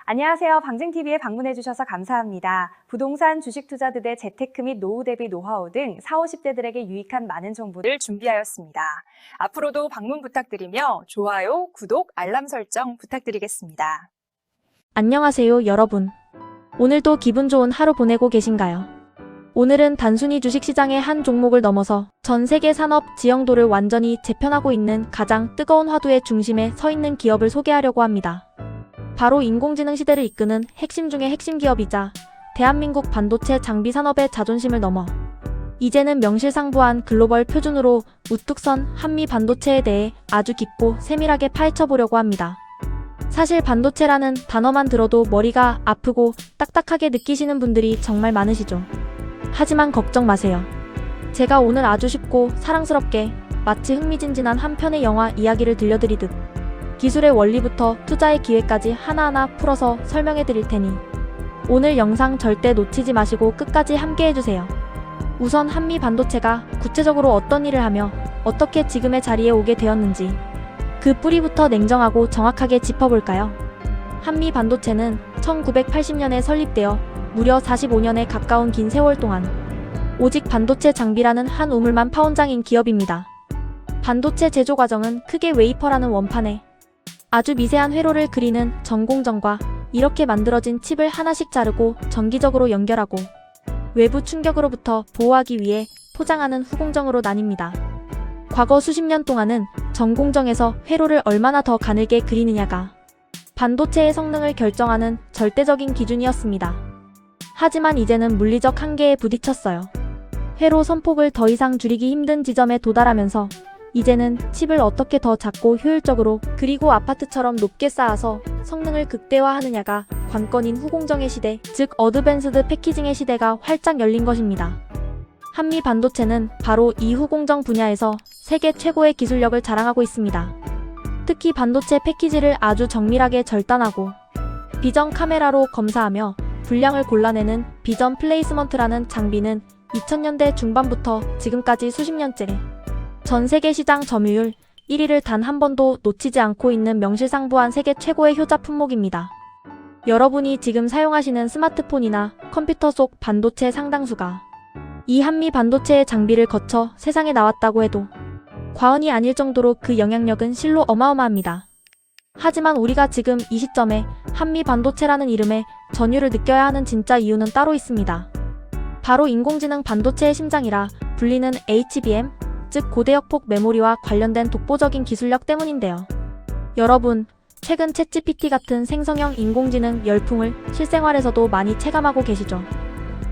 안녕하세요. 방증TV에 방문해주셔서 감사합니다. 부동산, 주식 투자들의 재테크 및 노후 대비 노하우 등 40, 50대들에게 유익한 많은 정보를 준비하였습니다. 앞으로도 방문 부탁드리며 좋아요, 구독, 알람 설정 부탁드리겠습니다. 안녕하세요, 여러분. 오늘도 기분 좋은 하루 보내고 계신가요? 오늘은 단순히 주식시장의 한 종목을 넘어서 전 세계 산업 지형도를 완전히 재편하고 있는 가장 뜨거운 화두의 중심에 서 있는 기업을 소개하려고 합니다. 바로 인공지능 시대를 이끄는 핵심 중의 핵심 기업이자 대한민국 반도체 장비 산업의 자존심을 넘어 이제는 명실상부한 글로벌 표준으로 우뚝 선 한미 반도체에 대해 아주 깊고 세밀하게 파헤쳐보려고 합니다. 사실 반도체라는 단어만 들어도 머리가 아프고 딱딱하게 느끼시는 분들이 정말 많으시죠. 하지만 걱정 마세요. 제가 오늘 아주 쉽고 사랑스럽게 마치 흥미진진한 한 편의 영화 이야기를 들려드리듯 기술의 원리부터 투자의 기회까지 하나하나 풀어서 설명해 드릴 테니 오늘 영상 절대 놓치지 마시고 끝까지 함께 해주세요. 우선 한미 반도체가 구체적으로 어떤 일을 하며 어떻게 지금의 자리에 오게 되었는지 그 뿌리부터 냉정하고 정확하게 짚어볼까요? 한미 반도체는 1980년에 설립되어 무려 45년에 가까운 긴 세월 동안 오직 반도체 장비라는 한 우물만 파온장인 기업입니다. 반도체 제조 과정은 크게 웨이퍼라는 원판에 아주 미세한 회로를 그리는 전공정과 이렇게 만들어진 칩을 하나씩 자르고 정기적으로 연결하고 외부 충격으로부터 보호하기 위해 포장하는 후공정으로 나뉩니다. 과거 수십 년 동안은 전공정에서 회로를 얼마나 더 가늘게 그리느냐가 반도체의 성능을 결정하는 절대적인 기준이었습니다. 하지만 이제는 물리적 한계에 부딪혔어요. 회로 선폭을 더 이상 줄이기 힘든 지점에 도달하면서 이제는 칩을 어떻게 더 작고 효율적으로 그리고 아파트처럼 높게 쌓아서 성능을 극대화하느냐가 관건인 후공정의 시대, 즉 어드밴스드 패키징의 시대가 활짝 열린 것입니다. 한미 반도체는 바로 이 후공정 분야에서 세계 최고의 기술력을 자랑하고 있습니다. 특히 반도체 패키지를 아주 정밀하게 절단하고 비전 카메라로 검사하며 분량을 골라내는 비전 플레이스먼트라는 장비는 2000년대 중반부터 지금까지 수십 년째 전 세계 시장 점유율 1위를 단 한 번도 놓치지 않고 있는 명실상부한 세계 최고의 효자 품목입니다. 여러분이 지금 사용하시는 스마트폰이나 컴퓨터 속 반도체 상당수가 이 한미 반도체의 장비를 거쳐 세상에 나왔다고 해도 과언이 아닐 정도로 그 영향력은 실로 어마어마합니다. 하지만 우리가 지금 이 시점에 한미 반도체라는 이름에 전율을 느껴야 하는 진짜 이유는 따로 있습니다. 바로 인공지능 반도체의 심장이라 불리는 HBM, 즉 고대역폭 메모리와 관련된 독보적인 기술력 때문인데요. 여러분, 최근 챗GPT 같은 생성형 인공지능 열풍을 실생활에서도 많이 체감하고 계시죠?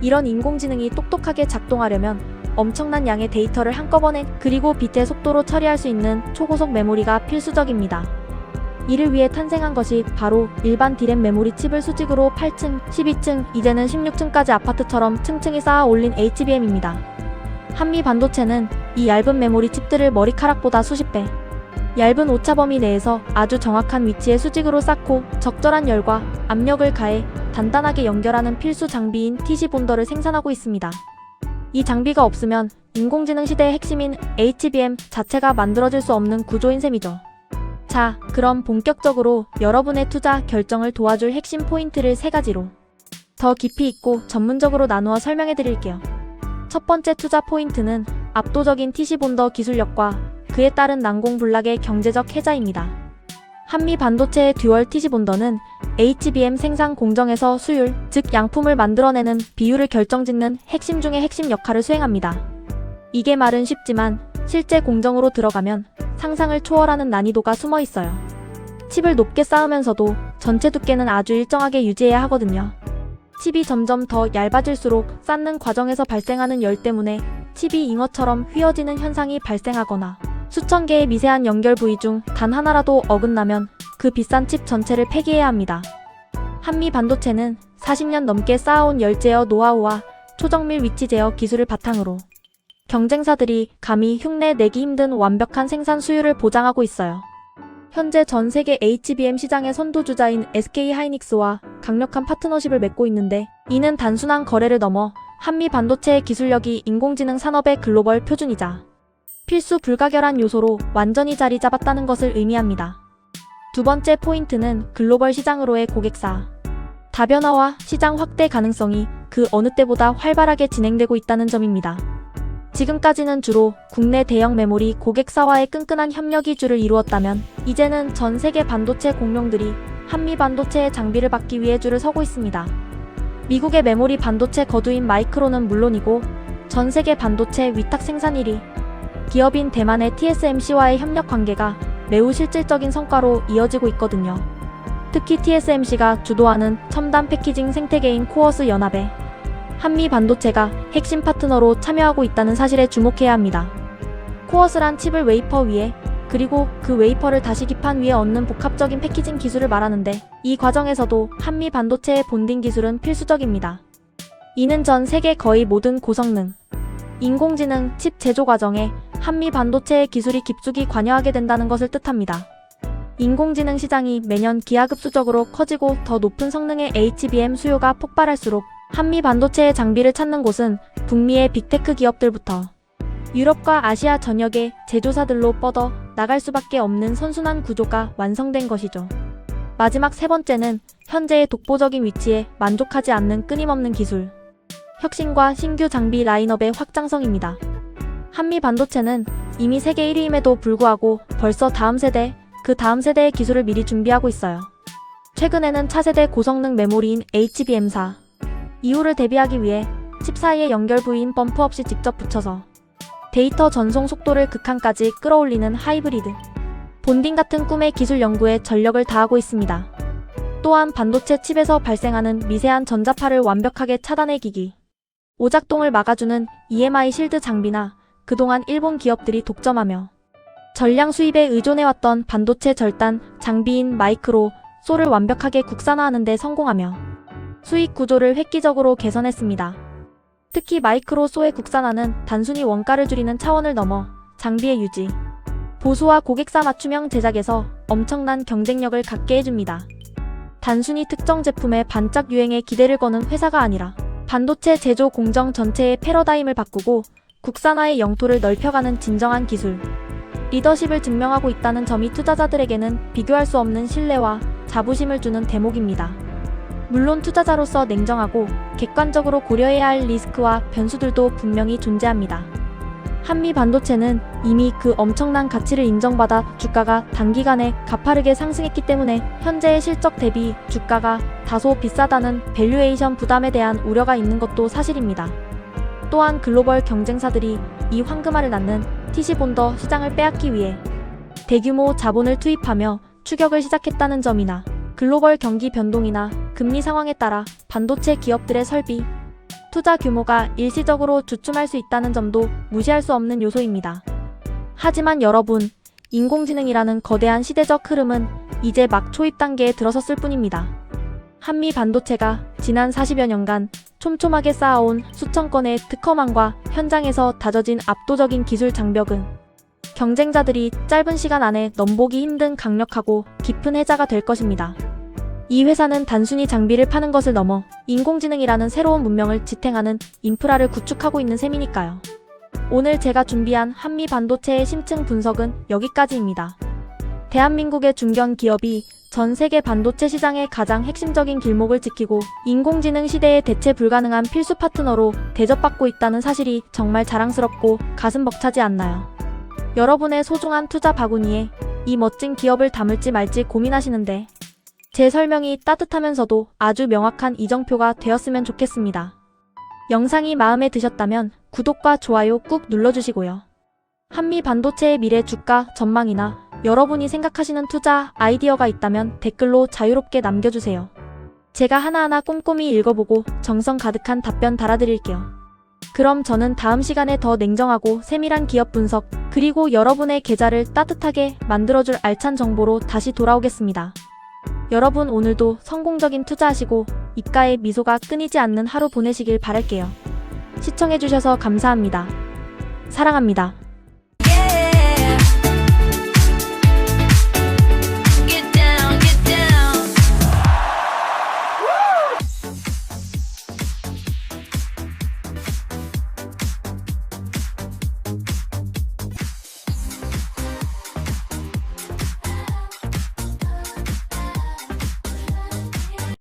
이런 인공지능이 똑똑하게 작동하려면 엄청난 양의 데이터를 한꺼번에 그리고 빛의 속도로 처리할 수 있는 초고속 메모리가 필수적입니다. 이를 위해 탄생한 것이 바로 일반 D램 메모리 칩을 수직으로 8층, 12층, 이제는 16층까지 아파트처럼 층층이 쌓아 올린 HBM입니다. 한미 반도체는 이 얇은 메모리 칩들을 머리카락보다 수십 배 얇은 오차 범위 내에서 아주 정확한 위치에 수직으로 쌓고 적절한 열과 압력을 가해 단단하게 연결하는 필수 장비인 TC 본더를 생산하고 있습니다. 이 장비가 없으면 인공지능 시대의 핵심인 HBM 자체가 만들어질 수 없는 구조인 셈이죠. 자, 그럼 본격적으로 여러분의 투자 결정을 도와줄 핵심 포인트를 3가지로 더 깊이 있고 전문적으로 나누어 설명해 드릴게요. 첫 번째 투자 포인트는 압도적인 TC 본더 기술력과 그에 따른 난공불락의 경제적 혜자입니다. 한미 반도체의 듀얼 TC 본더는 HBM 생산 공정에서 수율, 즉 양품을 만들어내는 비율을 결정짓는 핵심 중의 핵심 역할을 수행합니다. 이게 말은 쉽지만 실제 공정으로 들어가면 상상을 초월하는 난이도가 숨어 있어요. 칩을 높게 쌓으면서도 전체 두께는 아주 일정하게 유지해야 하거든요. 칩이 점점 더 얇아질수록 쌓는 과정에서 발생하는 열 때문에 칩이 잉어처럼 휘어지는 현상이 발생하거나 수천 개의 미세한 연결 부위 중 단 하나라도 어긋나면 그 비싼 칩 전체를 폐기해야 합니다. 한미 반도체는 40년 넘게 쌓아온 열 제어 노하우와 초정밀 위치 제어 기술을 바탕으로 경쟁사들이 감히 흉내 내기 힘든 완벽한 생산 수율을 보장하고 있어요. 현재 전 세계 HBM 시장의 선두주자인 SK하이닉스와 강력한 파트너십을 맺고 있는데 이는 단순한 거래를 넘어 한미 반도체의 기술력이 인공지능 산업의 글로벌 표준이자 필수 불가결한 요소로 완전히 자리 잡았다는 것을 의미합니다. 두 번째 포인트는 글로벌 시장으로의 고객사, 다변화와 시장 확대 가능성이 그 어느 때보다 활발하게 진행되고 있다는 점입니다. 지금까지는 주로 국내 대형 메모리 고객사와의 끈끈한 협력이 주를 이루었다면 이제는 전 세계 반도체 공룡들이 한미 반도체의 장비를 받기 위해 줄을 서고 있습니다. 미국의 메모리 반도체 거두인 마이크론은 물론이고 전 세계 반도체 위탁 생산 1위 기업인 대만의 TSMC와의 협력 관계가 매우 실질적인 성과로 이어지고 있거든요. 특히 TSMC가 주도하는 첨단 패키징 생태계인 코어스 연합에 한미 반도체가 핵심 파트너로 참여하고 있다는 사실에 주목해야 합니다. 코어스란 칩을 웨이퍼 위에 그리고 그 웨이퍼를 다시 기판 위에 얹는 복합적인 패키징 기술을 말하는데 이 과정에서도 한미 반도체의 본딩 기술은 필수적입니다. 이는 전 세계 거의 모든 고성능, 인공지능 칩 제조 과정에 한미 반도체의 기술이 깊숙이 관여하게 된다는 것을 뜻합니다. 인공지능 시장이 매년 기하급수적으로 커지고 더 높은 성능의 HBM 수요가 폭발할수록 한미 반도체의 장비를 찾는 곳은 북미의 빅테크 기업들부터 유럽과 아시아 전역의 제조사들로 뻗어 나갈 수밖에 없는 선순환 구조가 완성된 것이죠. 마지막 세 번째는 현재의 독보적인 위치에 만족하지 않는 끊임없는 기술, 혁신과 신규 장비 라인업의 확장성입니다. 한미 반도체는 이미 세계 1위임에도 불구하고 벌써 다음 세대, 그 다음 세대의 기술을 미리 준비하고 있어요. 최근에는 차세대 고성능 메모리인 HBM4, 이후를 대비하기 위해 칩 사이의 연결 부위인 범프 없이 직접 붙여서 데이터 전송 속도를 극한까지 끌어올리는 하이브리드, 본딩 같은 꿈의 기술 연구에 전력을 다하고 있습니다. 또한 반도체 칩에서 발생하는 미세한 전자파를 완벽하게 차단해기기, 오작동을 막아주는 EMI 실드 장비나 그동안 일본 기업들이 독점하며 전량 수입에 의존해왔던 반도체 절단 장비인 마이크로 소를 완벽하게 국산화하는 데 성공하며 수익 구조를 획기적으로 개선했습니다. 특히 마이크로 소의 국산화는 단순히 원가를 줄이는 차원을 넘어 장비의 유지, 보수와 고객사 맞춤형 제작에서 엄청난 경쟁력을 갖게 해줍니다. 단순히 특정 제품의 반짝 유행에 기대를 거는 회사가 아니라 반도체 제조 공정 전체의 패러다임을 바꾸고 국산화의 영토를 넓혀가는 진정한 기술, 리더십을 증명하고 있다는 점이 투자자들에게는 비교할 수 없는 신뢰와 자부심을 주는 대목입니다. 물론 투자자로서 냉정하고 객관적으로 고려해야 할 리스크와 변수들도 분명히 존재합니다. 한미 반도체는 이미 그 엄청난 가치를 인정받아 주가가 단기간에 가파르게 상승했기 때문에 현재의 실적 대비 주가가 다소 비싸다는 밸류에이션 부담에 대한 우려가 있는 것도 사실입니다. 또한 글로벌 경쟁사들이 이 황금알을 낳는 TC 본더 시장을 빼앗기 위해 대규모 자본을 투입하며 추격을 시작했다는 점이나 글로벌 경기 변동이나 금리 상황에 따라 반도체 기업들의 설비, 투자 규모가 일시적으로 주춤할 수 있다는 점도 무시할 수 없는 요소입니다. 하지만 여러분, 인공지능이라는 거대한 시대적 흐름은 이제 막 초입 단계에 들어섰을 뿐입니다. 한미 반도체가 지난 40여 년간 촘촘하게 쌓아온 수천 건의 특허망과 현장에서 다져진 압도적인 기술 장벽은 경쟁자들이 짧은 시간 안에 넘보기 힘든 강력하고 깊은 해자가 될 것입니다. 이 회사는 단순히 장비를 파는 것을 넘어 인공지능이라는 새로운 문명을 지탱하는 인프라를 구축하고 있는 셈이니까요. 오늘 제가 준비한 한미 반도체의 심층 분석은 여기까지입니다. 대한민국의 중견 기업이 전 세계 반도체 시장의 가장 핵심적인 길목을 지키고 인공지능 시대에 대체 불가능한 필수 파트너로 대접받고 있다는 사실이 정말 자랑스럽고 가슴 벅차지 않나요? 여러분의 소중한 투자 바구니에 이 멋진 기업을 담을지 말지 고민하시는데 제 설명이 따뜻하면서도 아주 명확한 이정표가 되었으면 좋겠습니다. 영상이 마음에 드셨다면 구독과 좋아요 꾹 눌러주시고요. 한미 반도체의 미래 주가 전망이나 여러분이 생각하시는 투자 아이디어가 있다면 댓글로 자유롭게 남겨주세요. 제가 하나하나 꼼꼼히 읽어보고 정성 가득한 답변 달아드릴게요. 그럼 저는 다음 시간에 더 냉정하고 세밀한 기업 분석, 그리고 여러분의 계좌를 따뜻하게 만들어줄 알찬 정보로 다시 돌아오겠습니다. 여러분 오늘도 성공적인 투자하시고 입가에 미소가 끊이지 않는 하루 보내시길 바랄게요. 시청해주셔서 감사합니다. 사랑합니다.